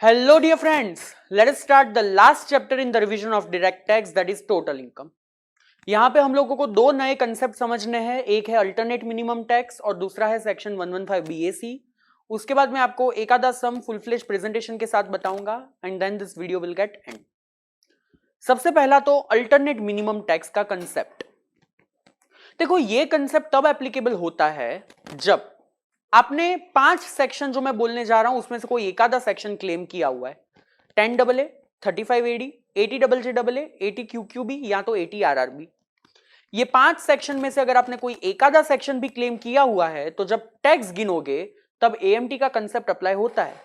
Hello dear friends, let us start the last chapter in the revision of direct tax, that is total income. यहां पे हम लोगों को दो नए कंसेप्ट समझने हैं, एक है अल्टरनेट मिनिमम टैक्स और दूसरा है सेक्शन 115 BAC. उसके बाद मैं आपको एक आधा सम फुल फ्लेश प्रेजेंटेशन के साथ बताऊंगा and then this video will get end. सबसे पहला तो अल्टरनेट मिनिमम टैक्स का कंसेप्ट. देखो ये कंसेप्ट तब एप्लीकेबल होता है जब आपने 5 सेक्शन जो मैं बोलने जा रहा हूं उसमें से कोई एक आधा सेक्शन क्लेम किया हुआ है. 10AA, 35AD, 80JJAA, 80QQB या तो 80RRB. ये 5 सेक्शन में से अगर आपने कोई एक आधा सेक्शन भी क्लेम किया हुआ है तो जब टैक्स गिनोगे तब AMT का कंसेप्ट अप्लाई होता है.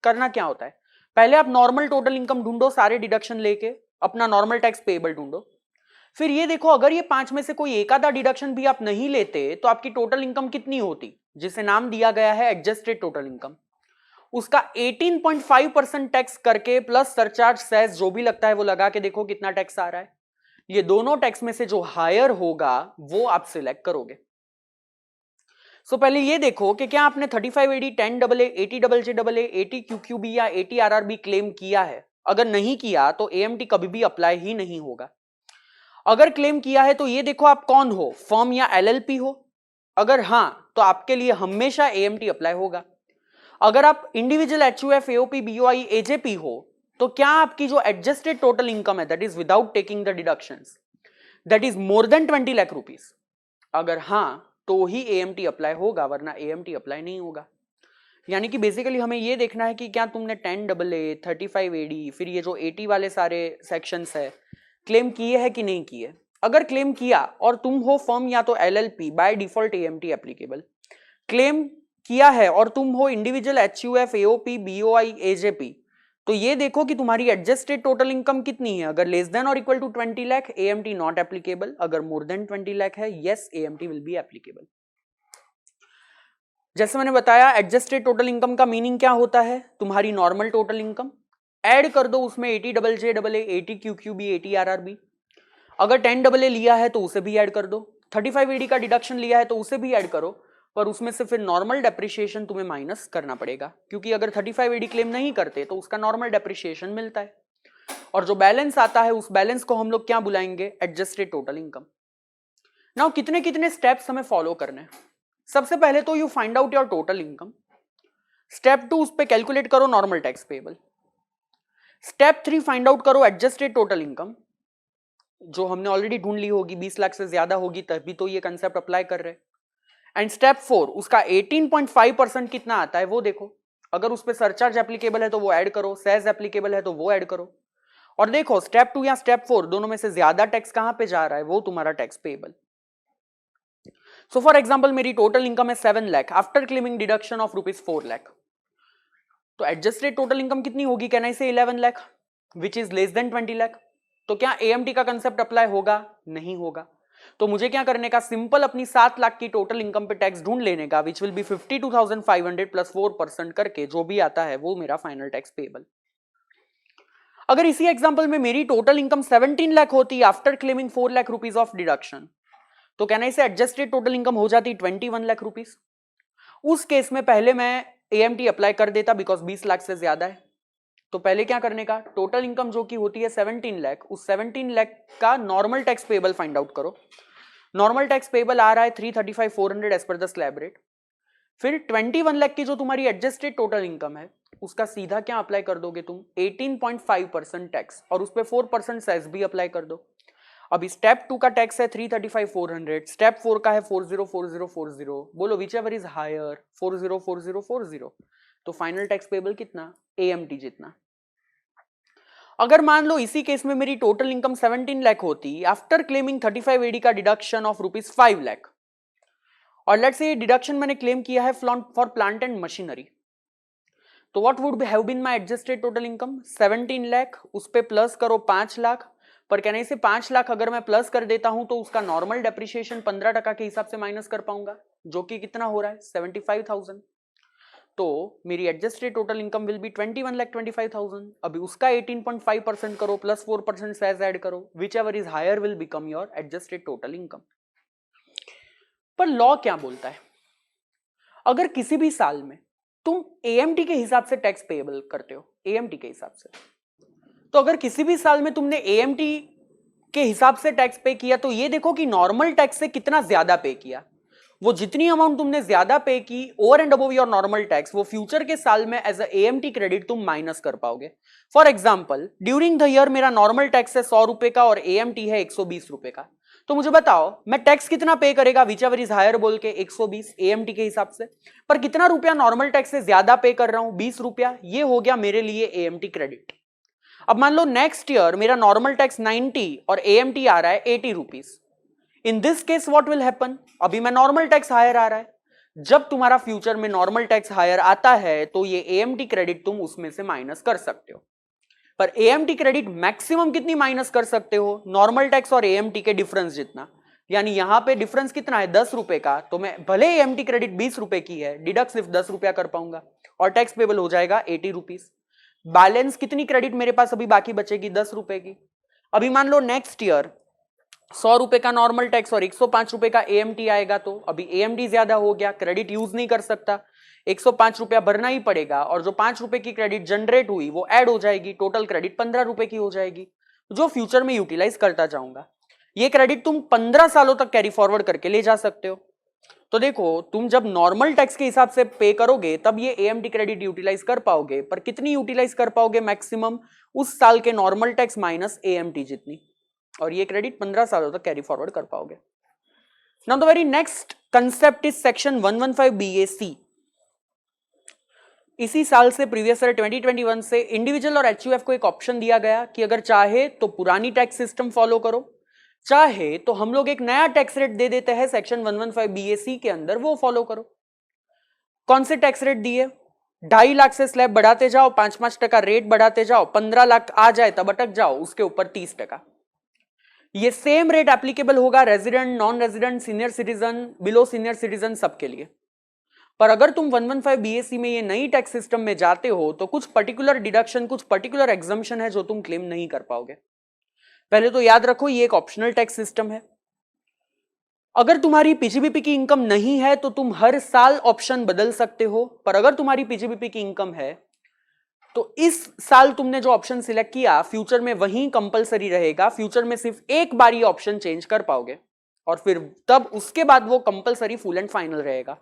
करना क्या होता है, पहले आप नॉर्मल टोटल इनकम ढूंढो, सारे डिडक्शन लेके अपना नॉर्मल टैक्स पेएबल ढूंढो. फिर ये देखो अगर ये 5 में से कोई एक आधा डिडक्शन भी आप नहीं लेते तो आपकी टोटल इनकम कितनी होती, जिसे नाम दिया गया है एडजस्टेड टोटल इनकम. उसका 18.5% टैक्स करके प्लस सरचार्ज सेस जो भी लगता है वो लगा के देखो कितना टैक्स आ रहा है. ये दोनों टैक्स में से जो हायर होगा वो आप सिलेक्ट करोगे. सो पहले ये देखो कि क्या आपने 35AD, 10AA, 80JJAA, 80QQB या 80RRB क्लेम किया है. अगर नहीं किया तो AMT कभी भी अप्लाई ही नहीं होगा. अगर क्लेम किया है तो ये देखो आप कौन हो, फर्म या LLP हो. अगर हां तो आपके लिए हमेशा AMT अप्लाई होगा. अगर आप individual HUF, AOP, BOI, AJP हो तो क्या आपकी जो एडजस्टेड टोटल इनकम है that is without taking the deductions that is more than 20 lakh rupees, अगर हां तो ही AMT अप्लाई होगा, वरना AMT अप्लाई नहीं होगा. यानी कि बेसिकली हमें ये देखना है कि क्या तुमने 10AA, 35AD, फिर ये जो 80 वाले सारे सेक्शंस है क्लेम किए हैं कि नहीं किए. अगर क्लेम किया और तुम हो फर्म या तो LLP, by default AMT applicable. Claim किया है और तुम हो individual HUF, AOP, BOI, AJP, तो ये देखो कि तुम्हारी एडजस्टेड टोटल इनकम कितनी है. अगर लेस देन और equal to 20 lakh AMT not applicable. अगर मोर देन 20 लाख है yes AMT will be applicable. जैसे मैंने बताया एडजस्टेड टोटल इनकम का मीनिंग क्या होता है, तुम्हारी नॉर्मल टोटल इनकम ऐड कर दो उसमें 80JJAA, 80QQB, 80RRB. अगर 10AA लिया है तो उसे भी ऐड कर दो, 35AD का डिडक्शन लिया है तो उसे भी ऐड करो, पर उसमें से फिर नॉर्मल डेप्रिसिएशन तुम्हें माइनस करना पड़ेगा, क्योंकि अगर 35AD क्लेम नहीं करते तो उसका नॉर्मल डेप्रिसिएशन मिलता है. और जो बैलेंस आता है उस बैलेंस को हम लोग क्या बुलाएंगे, एडजस्टेड टोटल इनकम. नाउ कितने कितने स्टेप्स हमें फॉलो करने हैं. सबसे पहले तो you find out your total income. Step 2 उस पर कैलकुलेट करो normal tax payable. Step 3 find out करो एडजस्टेड टोटल इनकम, जो हमने ऑलरेडी ढूंढ ली होगी, 20 लाख से ज्यादा होगी तभी तो ये कंसेप्ट अप्लाई कर रहे. एंड स्टेप 4 उसका 18.5% कितना आता है वो देखो. अगर उस पर सरचार्ज एप्लीकेबल है तो वो ऐड करो, सेस एप्लीकेबल है तो वो ऐड करो. और देखो स्टेप 2 या स्टेप 4 दोनों में से ज्यादा टैक्स कहां पे जा रहा है, वो तुम्हारा tax payable. So for example मेरी टोटल इनकम है 7 lakh after claiming deduction of ₹4 lakh. तो एडजस्टेड टोटल इनकम कितनी होगी, कैन आई से 11 lakh which is less than 20 lakh. तो क्या AMT का कंसेप्ट अप्लाई होगा, नहीं होगा. तो मुझे क्या करने का, सिंपल अपनी 7 लाख की टोटल इनकम पे टैक्स ढूंढ लेने का, विच विल बी 52,500 प्लस 4% करके जो भी आता है वो मेरा फाइनल टैक्स पेएबल. अगर इसी एग्जांपल में मेरी टोटल इनकम 17 लाख होती after claiming 4 lakh rupees of deduction, तो कैन आई से एडजस्टेड टोटल इनकम हो जाती 21 लाख रुपीज. उस केस में पहले मैं AMT अप्लाई कर देता बिकॉज 20 लाख से ज्यादा है. तो पहले क्या करने का, टोटल इनकम जो कि होती है 17 लाख, उस 17 लाख का normal tax payable find out करो. नॉर्मल टैक्स पेएबल आ रहा है 335,400 as per the slab rate. फिर 21 लाख की जो तुम्हारी एडजस्टेड टोटल इनकम है उसका सीधा क्या अप्लाई कर दोगे तुम, 18.5% टैक्स, और उस पर 4% सेस भी अप्लाई कर दो. अभी स्टेप 2 का टैक्स है 335,400, स्टेप 4 का है 404040. बोलो विच एवर इज हायर, 404040. तो फाइनल टैक्स पेएबल कितना, AMT जितना. अगर मान लो इसी केस में मेरी टोटल इनकम 17 लाख होती आफ्टर क्लेमिंग 35AD का डिडक्शन ऑफ ₹5 लाख, और लेट्स से ये डिडक्शन मैंने क्लेम किया है फॉर प्लांट एंड मशीनरी, तो what would have been my adjusted total income, 17 lakh, उस पे प्लस करो 5 लाख. पर कहने से 5 लाख अगर मैं प्लस कर देता हूं तो उसका नॉर्मल डेप्रिसिएशन 15% के हिसाब से माइनस कर पाऊंगा, जो कि कितना हो रहा है 75,000. तो मेरी adjusted total income will be 21,25,000. अभी उसका 18.5% करो प्लस 4% सेस ऐड करो, whichever is higher will become your adjusted total income. पर लॉ क्या बोलता है, अगर किसी भी साल में तुम एएमटी के हिसाब से टैक्स पेएबल करते हो, एएमटी के हिसाब से। तो अगर किसी भी साल में तुमने एएमटी के हिसाब से टैक्स पे किया तो ये देखो कि नॉर्मल टैक्स से कितना ज्यादा पे किया। वो जितनी अमाउंट तुमने ज्यादा पे की over and above your normal tax, वो फ्यूचर के साल में एज एएमटी क्रेडिट तुम माइनस कर पाओगे। For example during the year मेरा नॉर्मल टैक्स है 100 रुपए का और एएमटी है 120 रुपए का, तो मुझे बताओ मैं टैक्स कितना पे करेगा, विच एवर इज हायर बोल के 120 एएमटी के हिसाब से, पर कितना रुपया नॉर्मल टैक्स से ज्यादा पे कर रहा हूं, 20 रुपया। ये हो गया मेरे लिए एएमटी क्रेडिट। अब मान लो नेक्स्ट ईयर मेरा नॉर्मल टैक्स 90 और एएमटी आ रहा है 80 rupees. In this case what will happen, अभी मैं नॉर्मल टैक्स हायर आ रहा है, जब तुम्हारा फ्यूचर में नॉर्मल टैक्स हायर आता है तो ये एएमटी क्रेडिट तुम उसमें से माइनस कर सकते हो। पर एएमटी क्रेडिट मैक्सिमम कितनी माइनस कर सकते हो, नॉर्मल टैक्स और एएमटी के डिफरेंस जितना। यानी यहां पे डिफरेंस कितना है 10 रुपए का, तो मैं भले एएमटी क्रेडिट 20 रुपए की है, डिडक्ट सिर्फ 10 रुपया कर पाऊंगा और टैक्स पेबल हो जाएगा 80 रुपीज। बैलेंस कितनी क्रेडिट मेरे पास अभी बाकी बचेगी 10 रुपए की। अभी मान लो नेक्स्ट ईयर 100 रुपए का नॉर्मल टैक्स और 105 रुपए का एएमटी आएगा, तो अभी एएमटी ज्यादा हो गया, क्रेडिट यूज नहीं कर सकता, 105 रुपया भरना ही पड़ेगा और जो 5 रुपए की क्रेडिट जनरेट हुई वो ऐड हो जाएगी, टोटल क्रेडिट 15 रुपए की हो जाएगी, जो फ्यूचर में यूटिलाइज करता जाऊंगा। ये क्रेडिट तुम 15 सालों तक कैरी फॉरवर्ड करके ले जा सकते हो। तो देखो तुम जब नॉर्मल टैक्स के हिसाब से पे करोगे तब ये एएमटी क्रेडिट यूटिलाइज कर पाओगे, पर कितनी यूटिलाइज कर पाओगे, मैक्सिमम उस साल के नॉर्मल टैक्स माइनस एएमटी जितनी, और ये क्रेडिट 15 सालों तक कैरी फॉरवर्ड कर पाओगे। Now the very next concept is section 115 BAC। इसी साल से प्रीवियस ईयर 2021 से इंडिविजुअल और एचयूएफ को एक ऑप्शन दिया गया कि अगर चाहे तो पुरानी टैक्स सिस्टम फॉलो करो, चाहे तो हम लोग एक नया टैक्स रेट दे देते हैं सेक्शन 115 BAC के अंदर, वो फॉलो करो। कौन से टैक्स रेट दिए, 2.5 लाख से स्लैब बढ़ाते जाओ, 5-5% रेट बढ़ाते जाओ, 15 लाख आ जाए तब अटक जाओ, उसके ऊपर 30%। ये सेम रेट एप्लीकेबल होगा resident, non resident, senior citizen, below senior citizen सबके लिए। पर अगर तुम 115 BAC में ये नई टैक्स सिस्टम में जाते हो तो कुछ पर्टिकुलर डिडक्शन, कुछ पर्टिकुलर एग्जम्पशन है जो तुम क्लेम नहीं कर पाओगे। पहले तो याद रखो ये एक ऑप्शनल टैक्स सिस्टम है। अगर तुम्हारी पीजीबीपी की इनकम नहीं है तो तुम हर साल ऑप्शन बदल सकते हो, पर अगर तुम्हारी पीजीबीपी की इनकम है तो इस साल तुमने जो ऑप्शन सिलेक्ट किया फ्यूचर में वही कंपलसरी रहेगा, फ्यूचर में सिर्फ एक बार ये ऑप्शन चेंज कर पाओगे और फिर तब उसके बाद वो कंपलसरी फुल एंड फाइनल रहेगा।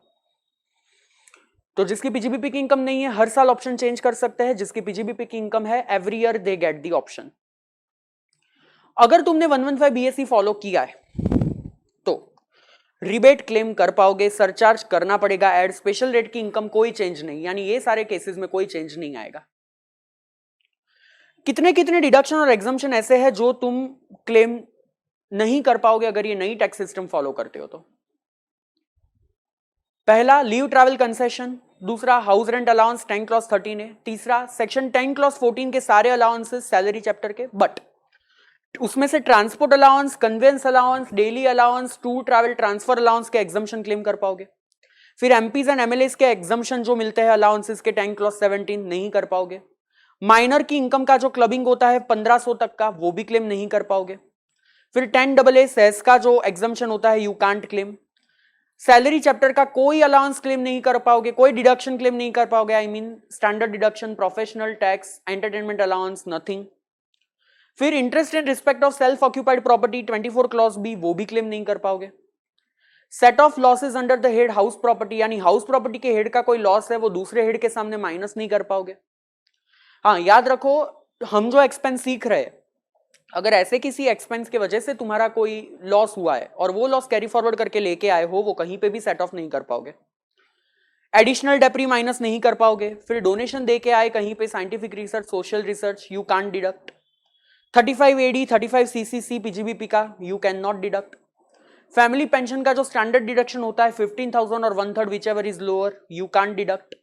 तो जिसकी पीजीबीपी की इनकम नहीं है हर साल ऑप्शन चेंज कर सकते हैं, जिसकी पीजीबीपी की इनकम है every year they get the option. अगर तुमने 115 BAC फॉलो किया है तो रिबेट क्लेम कर पाओगे, सरचार्ज करना पड़ेगा ऐड, स्पेशल रेट की इनकम कोई चेंज नहीं, यानी ये सारे केसेस में कोई चेंज नहीं आएगा। कितने कितने डिडक्शन और एग्जम्पशन ऐसे हैं जो तुम क्लेम नहीं कर पाओगे अगर ये नई टैक्स सिस्टम फॉलो करते हो तो। पहला लीव ट्रैवल कंसेशन, दूसरा हाउस रेंट अलाउंस 10 क्लॉज 13 है, तीसरा सेक्शन 10 क्लॉज 14 के सारे अलाउंसेस सैलरी चैप्टर के, बट उसमें से transport allowance, convince allowance, daily allowance, tour travel transfer allowance के एग्जम्पशन क्लेम कर पाओगे। फिर एमपीज एंड एमएलएस के एग्जम्पशन जो मिलते हैं अलाउंसेस के 10 क्लॉज 17 नहीं कर पाओगे। माइनर की इनकम का जो क्लबिंग होता है 1500 तक का वो भी क्लेम नहीं कर पाओगे। फिर 10AA सेस का जो एग्जम्पशन होता है you can't claim. Salary chapter का कोई अलाउंस क्लेम नहीं कर पाओगे, कोई डिडक्शन क्लेम नहीं कर पाओगे, I mean standard deduction, professional tax, entertainment allowance, nothing. फिर interest in respect of self occupied property 24 clause B वो भी क्लेम नहीं कर पाओगे। Set off losses under the head house property, यानी हाउस प्रॉपर्टी के हेड का कोई लॉस है वो दूसरे हेड के सामने माइनस नहीं कर पाओगे। हाँ याद रखो हम जो एक्सपेंस सीख रहे हैं, अगर ऐसे किसी एक्सपेंस की वजह से तुम्हारा कोई लॉस हुआ है और वो लॉस कैरी फॉरवर्ड करके लेके आए हो, वो कहीं पे भी सेट ऑफ नहीं कर पाओगे। एडिशनल डेप्री माइनस नहीं कर पाओगे। फिर डोनेशन दे के आए कहीं पे scientific research, social research, you can't deduct. 35 AD 35 CCC PGBP का you can not deduct. Family pension का जो स्टैंडर्ड डिडक्शन होता है 15,000 और 1/3 whichever is lower, you can't deduct.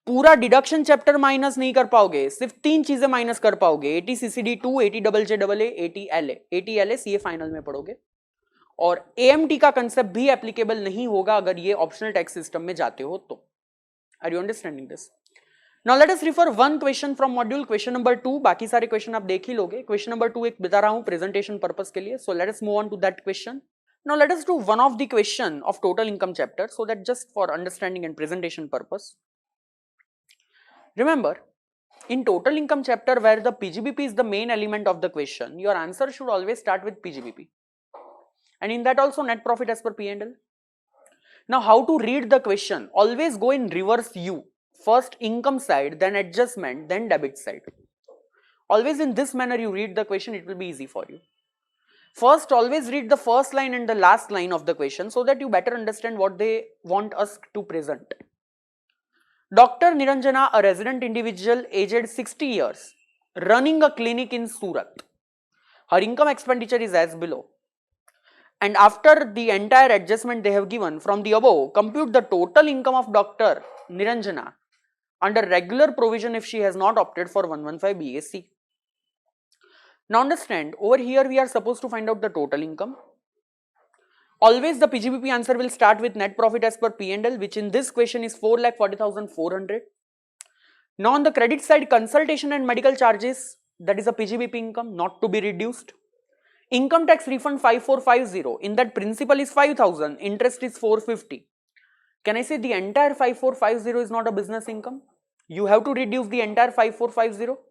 पूरा डिडक्शन चैप्टर माइनस नहीं कर पाओगे, सिर्फ 3 चीजें माइनस कर पाओगे, 80 CCD 2, 80 JJAA, 80 LA। 80 LA CA final में पढ़ोगे। और एएमटी का कंसेप्ट भी एप्लीकेबल नहीं होगा अगर ये ऑप्शनल टैक्स सिस्टम में जाते हो तो। Are you understanding this? Now let us refer one question from module, question number 2। बाकी सारे क्वेश्चन आप देख ही लोगे। क्वेश्चन नंबर 2 एक बता रहा हूं प्रेजेंटेशन पर्पस के लिए, so let us move on to that question. Now let us do one of the question of total income chapter, so that just for understanding and presentation purpose Remember, in total income chapter where the PGBP is the main element of the question, your answer should always start with PGBP. And in that also net profit as per P&L. Now how to read the question? Always go in reverse U. First income side, then adjustment, then debit side. Always in this manner you read the question, it will be easy for you. First, always read the first line and the last line of the question so that you better understand what they want us to present. Dr. Niranjana, a resident individual aged 60 years, running a clinic in Surat. Her income expenditure is as below. And after the entire adjustment they have given from the above, compute the total income of Dr. Niranjana under regular provision if she has not opted for 115 BSc. Now understand, over here we are supposed to find out the total income. Always the PGBP answer will start with net profit as per P&L, which in this question is 4,40,400. Now on the credit side, consultation and medical charges, that is a PGBP income not to be reduced. Income tax refund 5450, in that principal is 5,000, interest is 450. Can I say the entire 5450 is not a business income? You have to reduce the entire 5450.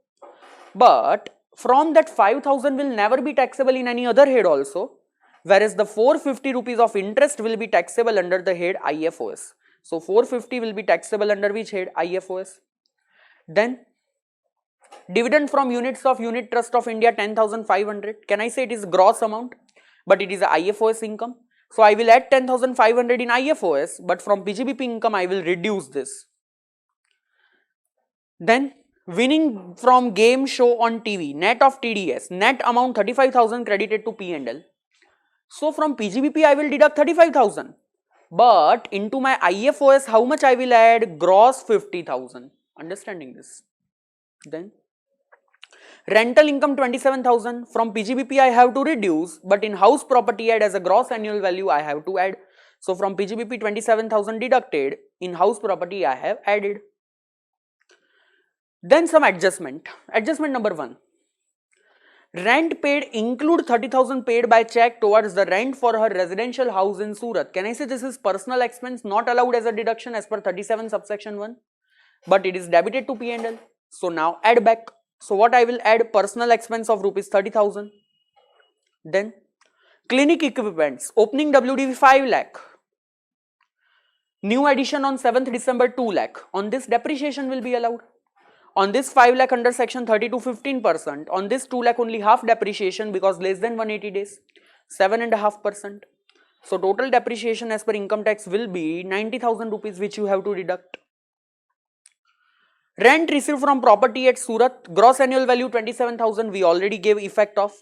But from that 5,000 will never be taxable in any other head also, whereas the 450 rupees of interest will be taxable under the head IFOS. So 450 will be taxable under which head? IFOS. Then dividend from units of Unit Trust of India 10,500. Can I say it is gross amount? But it is a IFOS income. So I will add 10,500 in IFOS, but from PGBP income I will reduce this. Then winning from game show on TV, net of TDS, net amount 35,000 credited to P&L. So from PGBP I will deduct 35,000. But into my IFOS how much I will add? Gross 50,000. Understanding this? Then rental income 27,000. From PGBP I have to reduce, but in house property add as a gross annual value I have to add. So from PGBP 27,000 deducted, in house property I have added. Then some adjustment. Adjustment number 1. Rent paid include 30,000 paid by check towards the rent for her residential house in Surat. Can I say this is personal expense not allowed as a deduction as per 37 subsection 1, but it is debited to P&L. So now add back. So what I will add? Personal expense of rupees 30,000. Then clinic equipments, opening WDV 5 lakh. New addition on 7th December 2 lakh. On this depreciation will be allowed. On this 5 lakh under section 30 to 15%. On this 2 lakh only half depreciation because less than 180 days, 7.5%. So total depreciation as per income tax will be 90,000 rupees which you have to deduct. Rent received from property at Surat, gross annual value 27,000 we already gave effect of.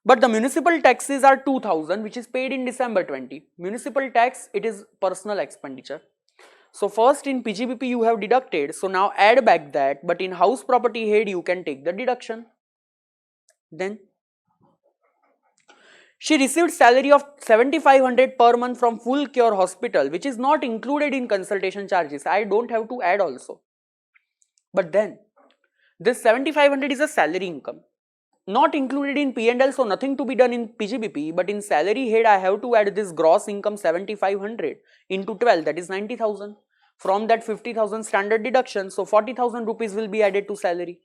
But the municipal taxes are 2,000 which is paid in December 20. Municipal tax, it is personal expenditure. So first in PGBP you have deducted, so now add back that, but in house property head you can take the deduction. Then she received salary of 7,500 per month from Full Cure Hospital, which is not included in consultation charges. I don't have to add also. But then this 7,500 is a salary income, not included in P&L, so nothing to be done in PGBP, but in salary head I have to add this gross income 7,500 into 12, that is 90,000. From that 50,000 standard deduction, so 40,000 rupees will be added to salary.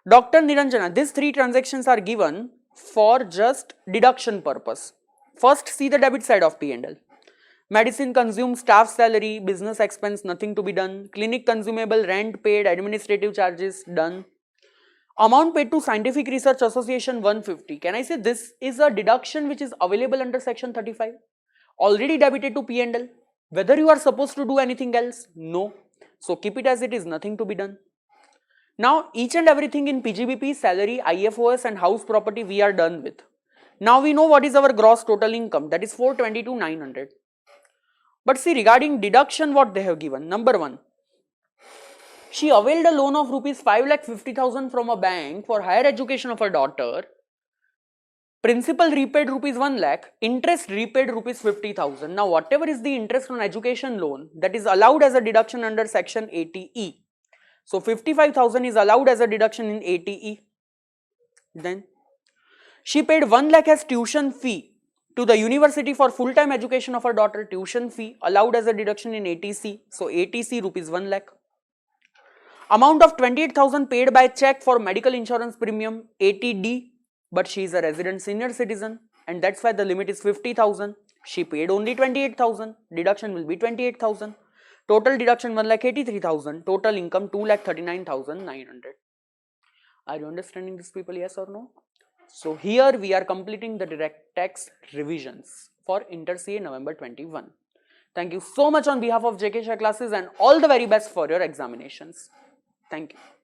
Dr. Niranjana, these 3 transactions are given for just deduction purpose. First see the debit side of P&L. Medicine consumed, staff salary, business expense, nothing to be done. Clinic consumable, rent paid, administrative charges, done. Amount paid to Scientific Research Association 150. Can I say this is a deduction which is available under section 35? Already debited to P&L. Whether you are supposed to do anything else? No. So keep it as it is, nothing to be done. Now each and everything in PGBP, salary, IFOS and house property we are done with. Now we know what is our gross total income, that is 422,900. But see, regarding deduction what they have given. Number 1. She availed a loan of rupees 5,50,000 from a bank for higher education of her daughter. Principal repaid rupees 1 lakh, interest repaid rupees 50,000. Now whatever is the interest on education loan, that is allowed as a deduction under section 80E. So 55,000 is allowed as a deduction in 80E. Then she paid 1 lakh as tuition fee to the university for full-time education of her daughter. Tuition fee allowed as a deduction in ATC. So ATC rupees 1 lakh. Amount of 28,000 paid by check for medical insurance premium 80D, but she is a resident senior citizen and that's why the limit is 50,000. She paid only 28,000. Deduction will be 28,000. Total deduction 1,83,000. Total income 2,39,900. Are you understanding this, people? Yes or no? So here we are completing the direct tax revisions for Inter CA November 21. Thank you so much on behalf of JK Shah classes and all the very best for your examinations. Thank you.